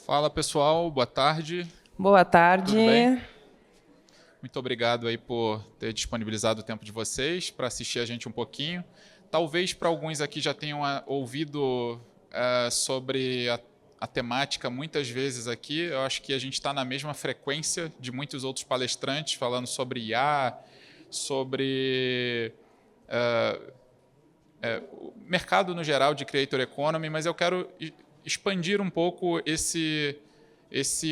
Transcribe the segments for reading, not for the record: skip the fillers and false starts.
Fala pessoal, boa tarde. Boa Tudo bem? tarde. Muito obrigado aí por ter disponibilizado o tempo de vocês para assistir a gente um pouquinho. Talvez para alguns aqui já tenham ouvido sobre a temática muitas vezes aqui. Eu acho que a gente está na mesma frequência de muitos outros palestrantes falando sobre IA, sobre o mercado no geral de Creator Economy, mas eu quero expandir um pouco esse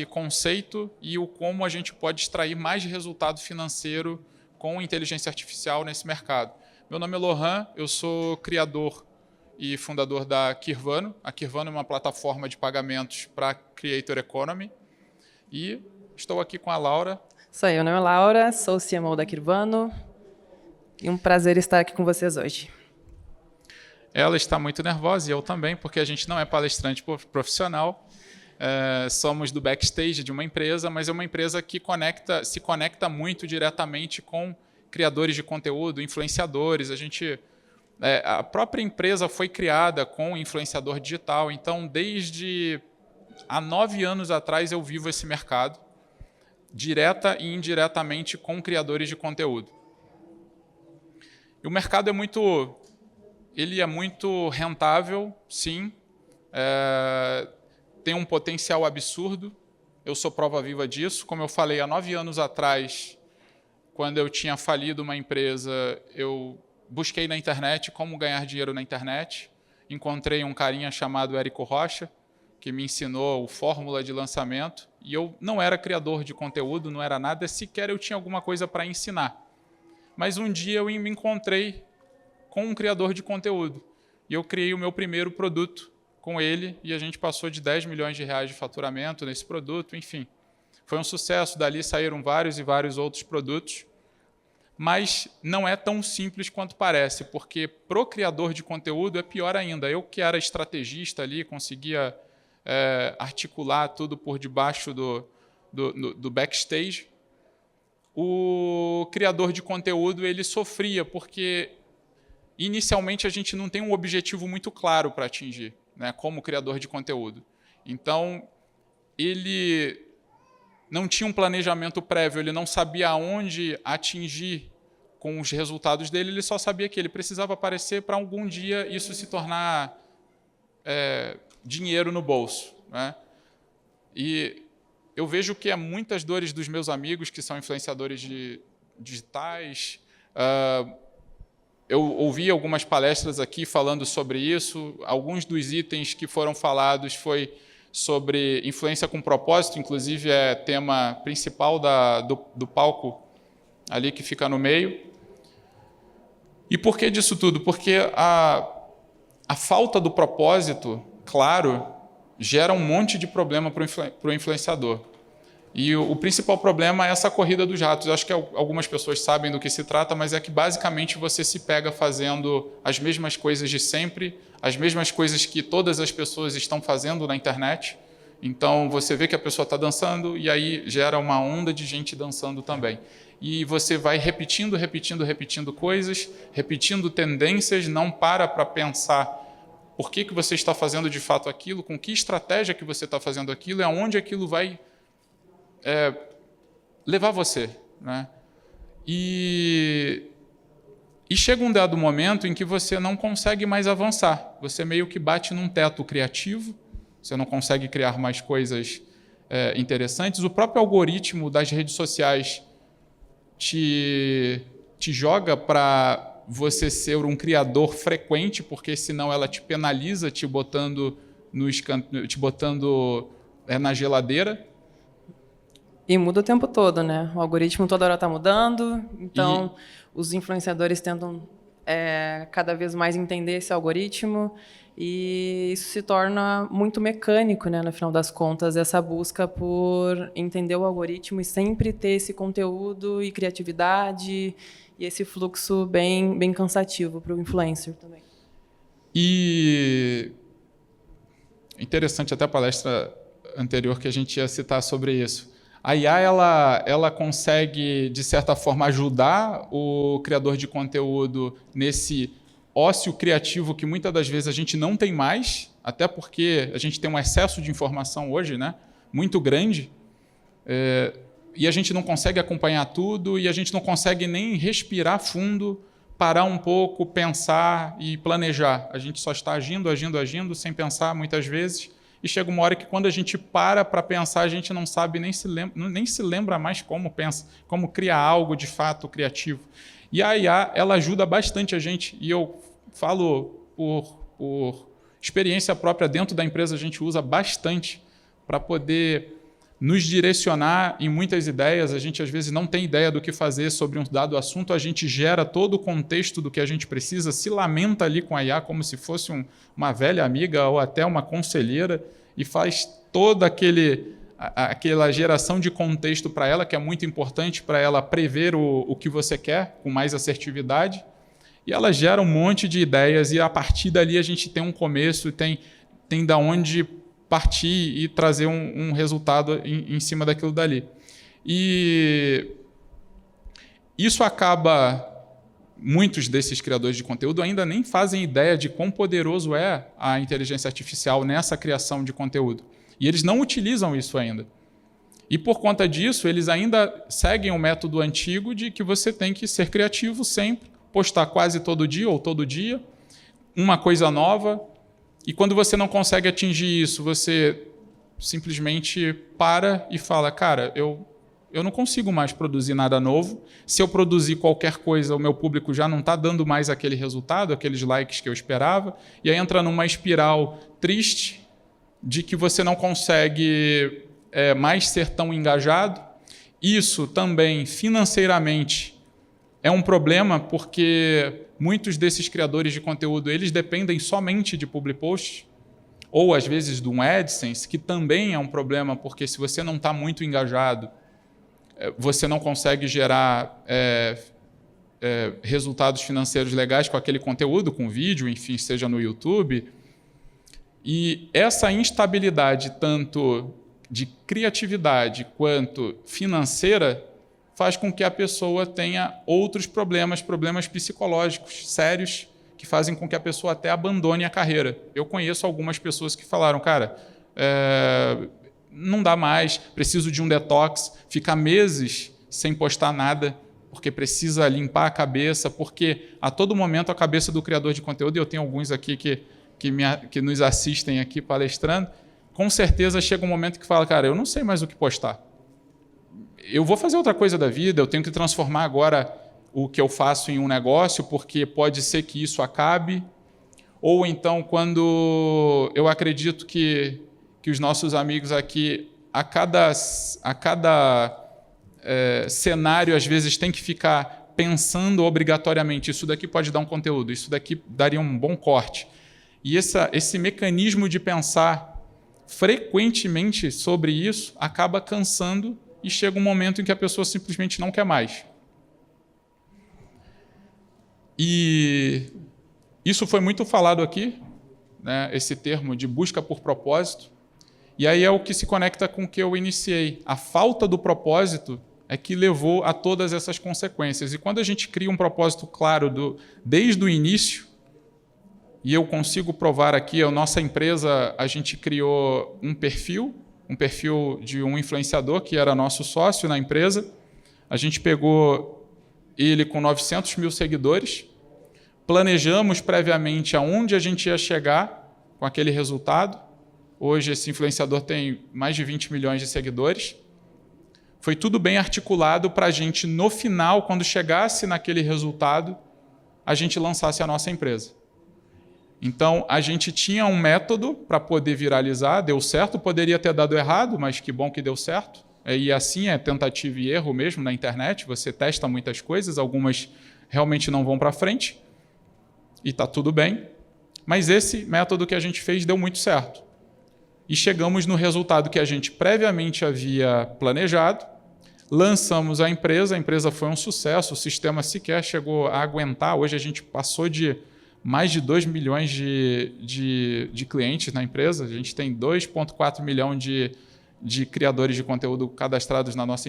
conceito e o como a gente pode extrair mais resultado financeiro com inteligência artificial nesse mercado. Meu nome é Lohan, eu sou criador e fundador da Kirvano. A Kirvano é uma plataforma de pagamentos para Creator Economy. E estou aqui com a Laura. Sou eu, meu nome é Laura, sou CMO da Kirvano. E um prazer estar aqui com vocês hoje. Ela está muito nervosa e eu também, porque a gente não é palestrante profissional. Somos do backstage de uma empresa, mas é uma empresa que se conecta muito diretamente com criadores de conteúdo, influenciadores. A própria empresa foi criada com influenciador digital, então desde há 9 anos atrás eu vivo esse mercado, direta e indiretamente com criadores de conteúdo. E o mercado é muito rentável, sim, tem um potencial absurdo, eu sou prova viva disso. Como eu falei, há 9 anos atrás, quando eu tinha falido uma empresa, eu busquei na internet como ganhar dinheiro na internet, encontrei um carinha chamado Érico Rocha, que me ensinou a fórmula de lançamento, e eu não era criador de conteúdo, não era nada, sequer eu tinha alguma coisa para ensinar. Mas um dia eu me encontrei com um criador de conteúdo. E eu criei o meu primeiro produto com ele e a gente passou de 10 milhões de reais de faturamento nesse produto, enfim. Foi um sucesso, dali saíram vários e vários outros produtos. Mas não é tão simples quanto parece, porque para o criador de conteúdo é pior ainda. Eu que era estrategista ali, conseguia articular tudo por debaixo do backstage. O criador de conteúdo ele sofria, porque inicialmente a gente não tem um objetivo muito claro para atingir, né, como criador de conteúdo. Então, ele não tinha um planejamento prévio, ele não sabia aonde atingir com os resultados dele, ele só sabia que ele precisava aparecer para algum dia isso se tornar dinheiro no bolso, né? E eu vejo que muitas dores dos meus amigos que são influenciadores digitais. Eu ouvi algumas palestras aqui falando sobre isso. Alguns dos itens que foram falados foi sobre influência com propósito, inclusive é tema principal do palco ali que fica no meio. E por que disso tudo? Porque a falta do propósito, claro, gera um monte de problema para o influenciador. E o principal problema é essa corrida dos ratos. Eu acho que algumas pessoas sabem do que se trata, mas é que basicamente você se pega fazendo as mesmas coisas de sempre, as mesmas coisas que todas as pessoas estão fazendo na internet. Então você vê que a pessoa está dançando e aí gera uma onda de gente dançando também. E você vai repetindo coisas, repetindo tendências, não para pensar por que você está fazendo de fato aquilo, com que estratégia que você está fazendo aquilo e aonde aquilo vai levar você, né? E chega um dado momento em que você não consegue mais avançar. Você meio que bate num teto criativo, você não consegue criar mais coisas interessantes. O próprio algoritmo das redes sociais te joga para você ser um criador frequente, porque senão ela te penaliza, te botando na geladeira. E muda o tempo todo, né? O algoritmo toda hora está mudando, então os influenciadores tentam cada vez mais entender esse algoritmo e isso se torna muito mecânico, né? No final das contas, essa busca por entender o algoritmo e sempre ter esse conteúdo e criatividade e esse fluxo bem cansativo para o influencer também. E interessante até a palestra anterior que a gente ia citar sobre isso. A IA ela consegue, de certa forma, ajudar o criador de conteúdo nesse ócio criativo que muitas das vezes a gente não tem mais. até porque a gente tem um excesso de informação hoje, né, muito grande, e a gente não consegue acompanhar tudo, e a gente não consegue nem respirar fundo, parar um pouco, pensar e planejar. A gente só está agindo, sem pensar muitas vezes, e chega uma hora que quando a gente para pensar, a gente não sabe, nem se lembra mais como pensa, como criar algo de fato criativo. E a IA, ela ajuda bastante a gente, e eu falo por experiência própria, dentro da empresa a gente usa bastante para poder nos direcionar em muitas ideias. A gente às vezes não tem ideia do que fazer sobre um dado assunto, a gente gera todo o contexto do que a gente precisa, se lamenta ali com a IA como se fosse uma velha amiga ou até uma conselheira e faz toda aquela geração de contexto para ela, que é muito importante para ela prever o que você quer com mais assertividade. E ela gera um monte de ideias e a partir dali a gente tem um começo, tem da onde partir e trazer um resultado em cima daquilo dali. E isso acaba... Muitos desses criadores de conteúdo ainda nem fazem ideia de quão poderoso é a inteligência artificial nessa criação de conteúdo. E eles não utilizam isso ainda. E por conta disso, eles ainda seguem o método antigo de que você tem que ser criativo sempre, postar quase todo dia ou todo dia, uma coisa nova, e quando você não consegue atingir isso, você simplesmente para e fala, cara, eu não consigo mais produzir nada novo, se eu produzir qualquer coisa, o meu público já não está dando mais aquele resultado, aqueles likes que eu esperava, e aí entra numa espiral triste de que você não consegue mais ser tão engajado. Isso também, financeiramente, é um problema, porque muitos desses criadores de conteúdo eles dependem somente de public posts, ou às vezes de um AdSense, que também é um problema, porque se você não está muito engajado, você não consegue gerar resultados financeiros legais com aquele conteúdo, com vídeo, enfim, seja no YouTube. E essa instabilidade, tanto de criatividade quanto financeira, faz com que a pessoa tenha outros problemas psicológicos sérios, que fazem com que a pessoa até abandone a carreira. Eu conheço algumas pessoas que falaram, cara, não dá mais, preciso de um detox, ficar meses sem postar nada, porque precisa limpar a cabeça, porque a todo momento a cabeça do criador de conteúdo, e eu tenho alguns aqui que nos assistem aqui palestrando, com certeza chega um momento que fala, cara, eu não sei mais o que postar. Eu vou fazer outra coisa da vida, eu tenho que transformar agora o que eu faço em um negócio, porque pode ser que isso acabe. Ou então, quando eu acredito que os nossos amigos aqui, a cada cenário, às vezes, tem que ficar pensando obrigatoriamente, isso daqui pode dar um conteúdo, isso daqui daria um bom corte. E esse mecanismo de pensar frequentemente sobre isso acaba cansando e chega um momento em que a pessoa simplesmente não quer mais. E isso foi muito falado aqui, né, esse termo de busca por propósito, e aí é o que se conecta com o que eu iniciei. A falta do propósito é que levou a todas essas consequências. E quando a gente cria um propósito claro desde o início, e eu consigo provar aqui, a nossa empresa, a gente criou um perfil de um influenciador que era nosso sócio na empresa. A gente pegou ele com 900 mil seguidores, planejamos previamente aonde a gente ia chegar com aquele resultado. Hoje esse influenciador tem mais de 20 milhões de seguidores. Foi tudo bem articulado para a gente, no final, quando chegasse naquele resultado, a gente lançasse a nossa empresa. Então, a gente tinha um método para poder viralizar, deu certo, poderia ter dado errado, mas que bom que deu certo. E assim é tentativa e erro mesmo na internet, você testa muitas coisas, algumas realmente não vão para frente, e está tudo bem. Mas esse método que a gente fez deu muito certo. E chegamos no resultado que a gente previamente havia planejado, lançamos a empresa foi um sucesso, o sistema sequer chegou a aguentar, hoje a gente passou de mais de 2 milhões de clientes na empresa, a gente tem 2,4 milhões de criadores de conteúdo cadastrados na nossa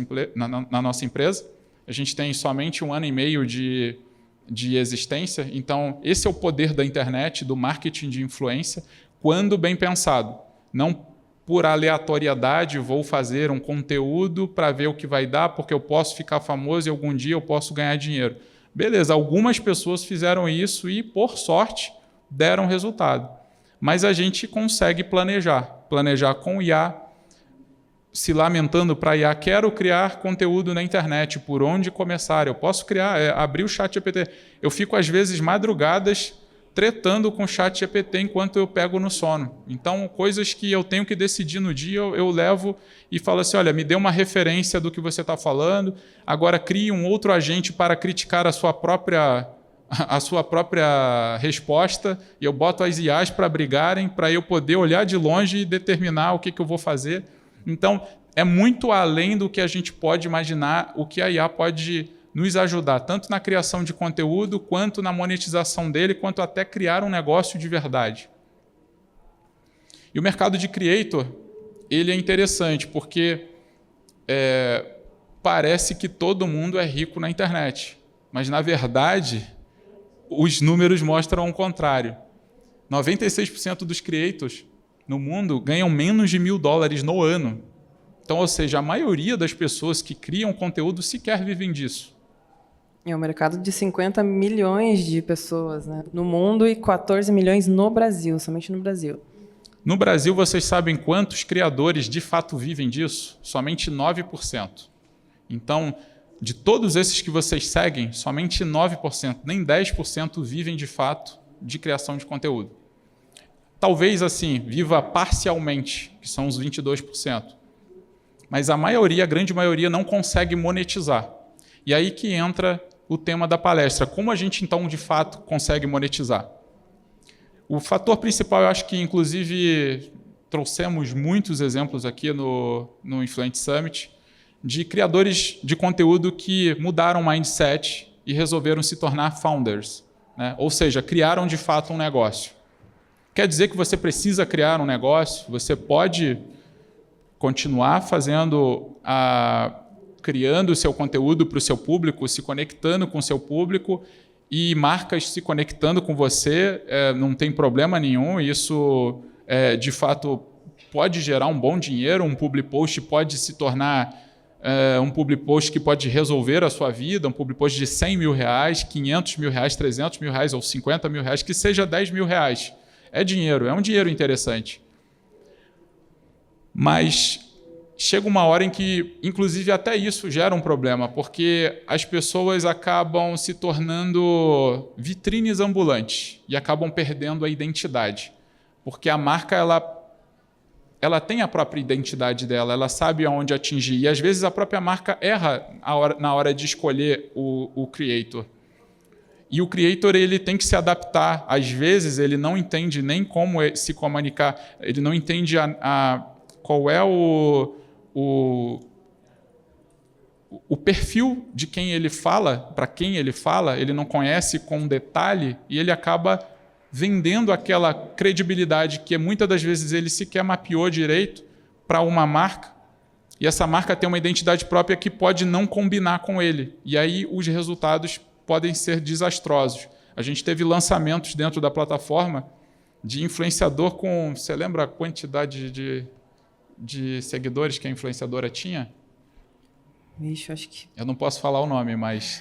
empresa, a gente tem somente 1 ano e meio de existência, então esse é o poder da internet, do marketing de influência, quando bem pensado. Não por aleatoriedade, vou fazer um conteúdo para ver o que vai dar, porque eu posso ficar famoso e algum dia eu posso ganhar dinheiro. Beleza, algumas pessoas fizeram isso e, por sorte, deram resultado. Mas a gente consegue planejar com IA, se lamentando para IA, quero criar conteúdo na internet, por onde começar? Eu posso criar, abrir o ChatGPT. Eu fico, às vezes, madrugadas, tretando com o ChatGPT enquanto eu pego no sono. Então, coisas que eu tenho que decidir no dia, eu levo e falo assim, olha, me dê uma referência do que você está falando, agora crie um outro agente para criticar a sua própria resposta, e eu boto as IAs para brigarem, para eu poder olhar de longe e determinar o que eu vou fazer. Então, é muito além do que a gente pode imaginar, o que a IA pode nos ajudar, tanto na criação de conteúdo, quanto na monetização dele, quanto até criar um negócio de verdade. E o mercado de creator, ele é interessante, porque parece que todo mundo é rico na internet, mas, na verdade, os números mostram o contrário. 96% dos creators no mundo ganham menos de $1.000 no ano. Então, ou seja, a maioria das pessoas que criam conteúdo sequer vivem disso. É um mercado de 50 milhões de pessoas, né, no mundo e 14 milhões no Brasil, somente no Brasil. No Brasil, vocês sabem quantos criadores de fato vivem disso? Somente 9%. Então, de todos esses que vocês seguem, somente 9%, nem 10% vivem de fato de criação de conteúdo. Talvez, assim, viva parcialmente, que são os 22%. Mas a maioria, a grande maioria, não consegue monetizar. E aí que entra o tema da palestra. Como a gente, então, de fato, consegue monetizar? O fator principal, eu acho que, inclusive, trouxemos muitos exemplos aqui no Influent Summit, de criadores de conteúdo que mudaram o mindset e resolveram se tornar founders, né? Ou seja, criaram, de fato, um negócio. Quer dizer que você precisa criar um negócio, você pode continuar criando o seu conteúdo para o seu público, se conectando com o seu público e marcas se conectando com você, não tem problema nenhum. Isso, de fato, pode gerar um bom dinheiro. Um public post pode se tornar um public post que pode resolver a sua vida, um public post de R$100 mil, R$500 mil, R$300 mil ou R$50 mil, que seja R$10 mil. É dinheiro, é um dinheiro interessante. Mas chega uma hora em que, inclusive, até isso gera um problema, porque as pessoas acabam se tornando vitrines ambulantes e acabam perdendo a identidade. Porque a marca, ela tem a própria identidade dela, ela sabe aonde atingir. E, às vezes, a própria marca erra na hora de escolher o creator. E o creator, ele tem que se adaptar. Às vezes, ele não entende nem como se comunicar, ele não entende qual é o perfil de quem ele fala, para quem ele fala, ele não conhece com detalhe e ele acaba vendendo aquela credibilidade que muitas das vezes ele sequer mapeou direito para uma marca, e essa marca tem uma identidade própria que pode não combinar com ele, e aí os resultados podem ser desastrosos. A gente teve lançamentos dentro da plataforma de influenciador com... Você lembra a quantidade de seguidores que a influenciadora tinha? Vixe, acho que... Eu não posso falar o nome, mas...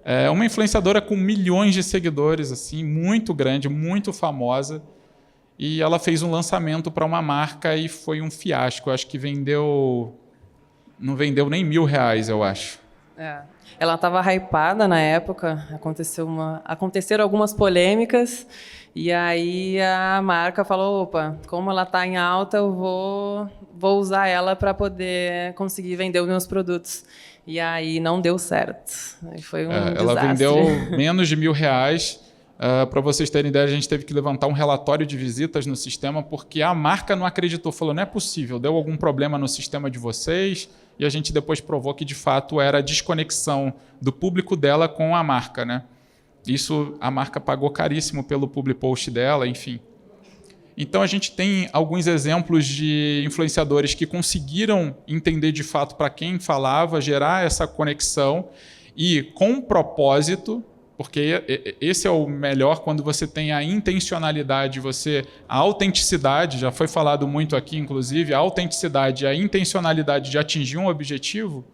É uma influenciadora com milhões de seguidores, assim, muito grande, muito famosa. E ela fez um lançamento para uma marca e foi um fiasco. Eu acho que não vendeu nem R$1.000, eu acho. Ela estava hypada na época, aconteceram algumas polêmicas, e aí a marca falou, opa, como ela está em alta, eu vou usar ela para poder conseguir vender os meus produtos. E aí não deu certo. Foi um desastre. Ela vendeu menos de R$1.000. Para vocês terem ideia, a gente teve que levantar um relatório de visitas no sistema porque a marca não acreditou, falou, não é possível, deu algum problema no sistema de vocês, e a gente depois provou que, de fato, era a desconexão do público dela com a marca, né? Isso, a marca pagou caríssimo pelo public post dela, enfim. Então, a gente tem alguns exemplos de influenciadores que conseguiram entender, de fato, para quem falava, gerar essa conexão e, com propósito, Porque esse é o melhor quando você tem a intencionalidade, a autenticidade, já foi falado muito aqui, inclusive, a autenticidade e a intencionalidade de atingir um objetivo,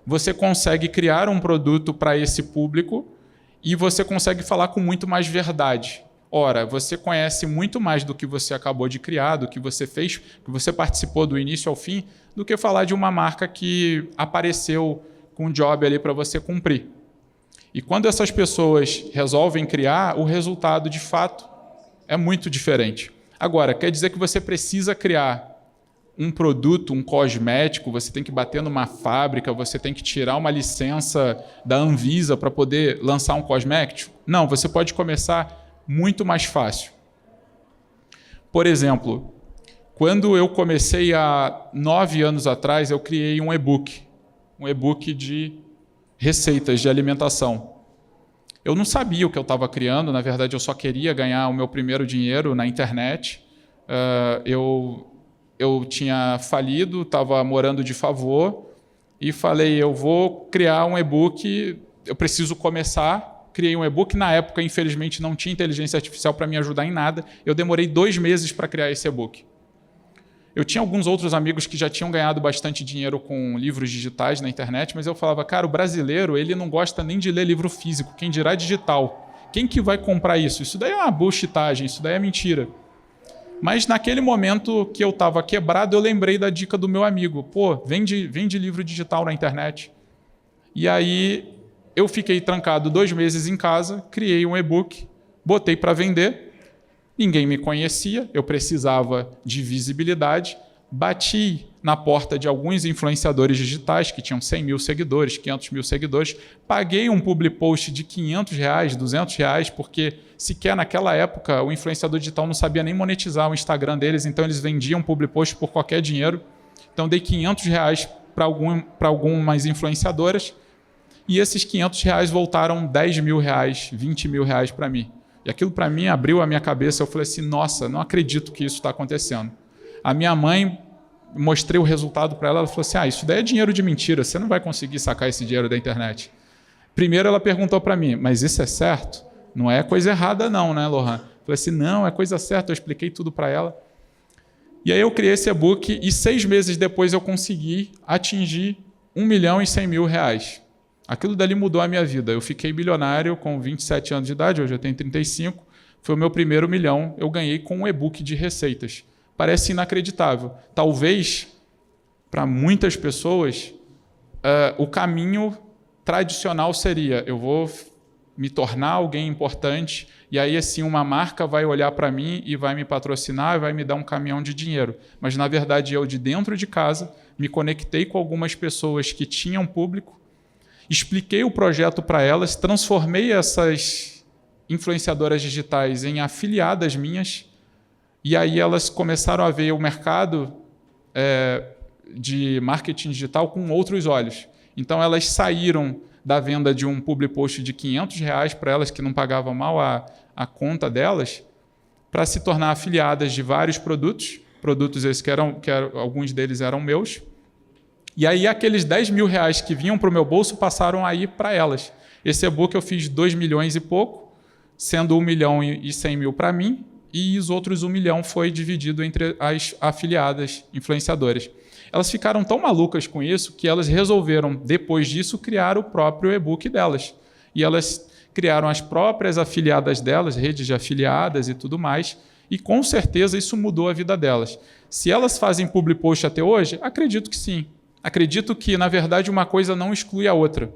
você consegue criar um produto para esse público e você consegue falar com muito mais verdade. Ora, você conhece muito mais do que você acabou de criar, do que você fez, que você participou do início ao fim, do que falar de uma marca que apareceu com um job ali para você cumprir. E quando essas pessoas resolvem criar, o resultado, de fato, é muito diferente. Agora, quer dizer que você precisa criar um produto, um cosmético, você tem que bater numa fábrica, você tem que tirar uma licença da Anvisa para poder lançar um cosmético? Não, você pode começar muito mais fácil. Por exemplo, quando eu comecei há 9 anos atrás, eu criei um e-book de receitas de alimentação. Eu não sabia o que eu estava criando, na verdade eu só queria ganhar o meu primeiro dinheiro na internet. Eu tinha falido, estava morando de favor e falei, eu vou criar um e-book, eu preciso começar. Criei um e-book, na época infelizmente não tinha inteligência artificial para me ajudar em nada, eu demorei 2 meses para criar esse e-book. Eu tinha alguns outros amigos que já tinham ganhado bastante dinheiro com livros digitais na internet, mas eu falava, cara, o brasileiro ele não gosta nem de ler livro físico, quem dirá digital. Quem que vai comprar isso? Isso daí é uma bullshitagem, isso daí é mentira. Mas naquele momento que eu estava quebrado, eu lembrei da dica do meu amigo. Pô, vende livro digital na internet. E aí eu fiquei trancado 2 meses em casa, criei um e-book, botei para vender. Ninguém me conhecia, eu precisava de visibilidade, bati na porta de alguns influenciadores digitais que tinham 100 mil seguidores, 500 mil seguidores, paguei um public post de R$500, R$200, porque sequer naquela época o influenciador digital não sabia nem monetizar o Instagram deles, então eles vendiam public post por qualquer dinheiro. Então dei R$500 para algumas influenciadoras e esses R$500 voltaram R$10 mil, R$20 mil para mim. E aquilo para mim abriu a minha cabeça, eu falei assim, nossa, não acredito que isso está acontecendo. A minha mãe, mostrei o resultado para ela, ela falou assim, isso daí é dinheiro de mentira, você não vai conseguir sacar esse dinheiro da internet. Primeiro ela perguntou para mim, mas isso é certo? Não é coisa errada não, né, Lohan? Eu falei assim, não, é coisa certa, eu expliquei tudo para ela. E aí eu criei esse e-book e 6 meses depois eu consegui atingir R$1.100.000. Aquilo dali mudou a minha vida. Eu fiquei bilionário com 27 anos de idade, hoje eu tenho 35. Foi o meu primeiro milhão. Eu ganhei com um e-book de receitas. Parece inacreditável. Talvez, para muitas pessoas, o caminho tradicional seria eu vou me tornar alguém importante e aí assim uma marca vai olhar para mim e vai me patrocinar e vai me dar um caminhão de dinheiro. Mas, na verdade, eu de dentro de casa me conectei com algumas pessoas que tinham público, expliquei o projeto para elas, transformei essas influenciadoras digitais em afiliadas minhas e aí elas começaram a ver o mercado de marketing digital com outros olhos. Então, elas saíram da venda de um public post de R$500 para elas que não pagavam mal a conta delas, para se tornar afiliadas de vários produtos esses que alguns deles eram meus. E aí aqueles R$10 mil que vinham para o meu bolso passaram a ir para elas. Esse e-book eu fiz 2 milhões e pouco, sendo 1.100.000 para mim, e os outros 1 milhão foi dividido entre as afiliadas influenciadoras. Elas ficaram tão malucas com isso que elas resolveram, depois disso, criar o próprio e-book delas. E elas criaram as próprias afiliadas delas, redes de afiliadas e tudo mais, e com certeza isso mudou a vida delas. Se elas fazem public post até hoje, acredito que sim. Acredito que, na verdade, uma coisa não exclui a outra.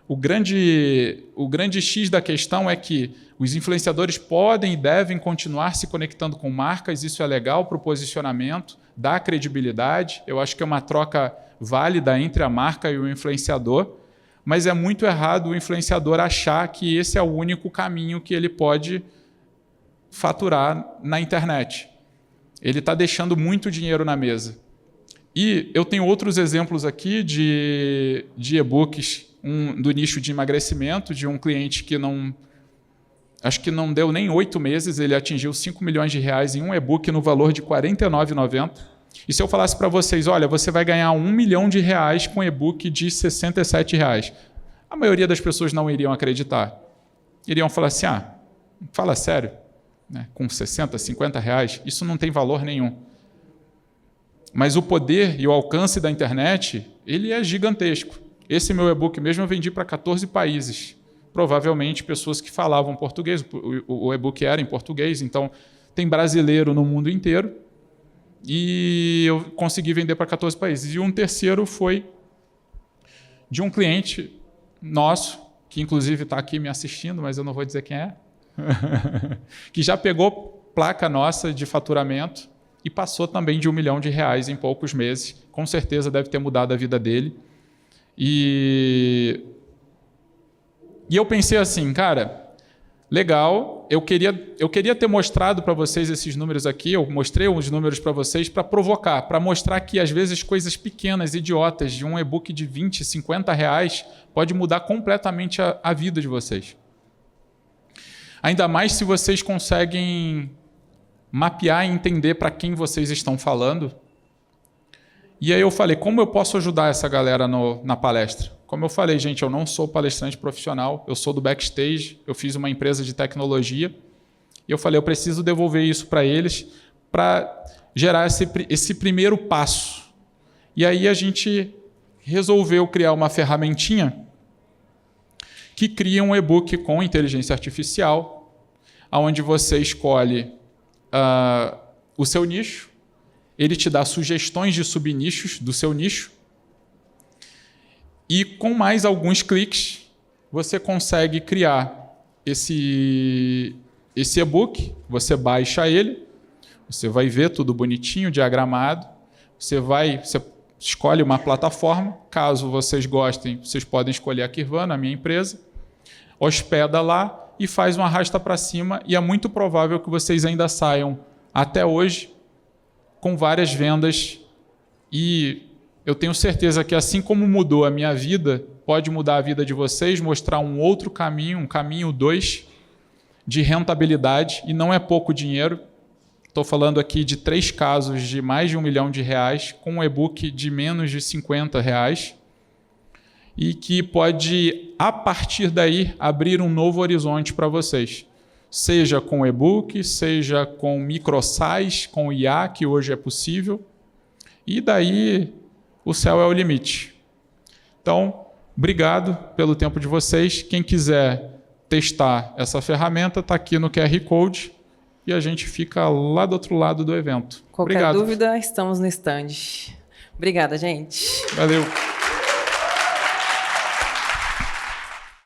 O grande X da questão é que os influenciadores podem e devem continuar se conectando com marcas, isso é legal para o posicionamento, dá credibilidade, eu acho que é uma troca válida entre a marca e o influenciador, mas é muito errado o influenciador achar que esse é o único caminho que ele pode faturar na internet. Ele está deixando muito dinheiro na mesa. E eu tenho outros exemplos aqui de e-books do nicho de emagrecimento, de um cliente que acho que não deu nem 8 meses, ele atingiu R$5 milhões em um e-book no valor de R$ 49,90. E se eu falasse para vocês, olha, você vai ganhar R$1 milhão com e-book de R$ 67, a maioria das pessoas não iriam acreditar. Iriam falar assim, fala sério, né? Com 60, 50 reais, isso não tem valor nenhum. Mas o poder e o alcance da internet, ele é gigantesco. Esse meu e-book mesmo eu vendi para 14 países. Provavelmente pessoas que falavam português. O e-book era em português, então tem brasileiro no mundo inteiro. E eu consegui vender para 14 países. E um terceiro foi de um cliente nosso, que inclusive está aqui me assistindo, mas eu não vou dizer quem é, que já pegou placa nossa de faturamento e passou também de R$1 milhão em poucos meses. Com certeza deve ter mudado a vida dele. E eu pensei assim, cara, legal, eu queria ter mostrado para vocês esses números aqui, eu mostrei os números para vocês para provocar, para mostrar que às vezes coisas pequenas, idiotas, de um e-book de 20, 50 reais, pode mudar completamente a vida de vocês. Ainda mais se vocês conseguem mapear e entender para quem vocês estão falando. E aí eu falei, como eu posso ajudar essa galera na palestra? Como eu falei, gente, eu não sou palestrante profissional, eu sou do backstage, eu fiz uma empresa de tecnologia, e eu falei, eu preciso devolver isso para eles para gerar esse primeiro passo. E aí a gente resolveu criar uma ferramentinha que cria um e-book com inteligência artificial, onde você escolhe o seu nicho, ele te dá sugestões de subnichos do seu nicho, e com mais alguns cliques, você consegue criar esse e-book, você baixa ele, você vai ver tudo bonitinho, diagramado, você escolhe uma plataforma, caso vocês gostem, vocês podem escolher a Kirvan, a minha empresa, hospeda lá e faz um arrasta para cima, e é muito provável que vocês ainda saiam, até hoje, com várias vendas, e eu tenho certeza que assim como mudou a minha vida, pode mudar a vida de vocês, mostrar um outro caminho, um caminho 2 de rentabilidade, e não é pouco dinheiro. Estou falando aqui de 3 casos de mais de R$1 milhão, com um e-book de menos de R$50, e que pode, a partir daí, abrir um novo horizonte para vocês. Seja com e-book, seja com microsites, com IA, que hoje é possível, e daí o céu é o limite. Então, obrigado pelo tempo de vocês. Quem quiser testar essa ferramenta, está aqui no QR Code, e a gente fica lá do outro lado do evento. Qualquer dúvida, estamos no stand. Obrigada, gente. Valeu.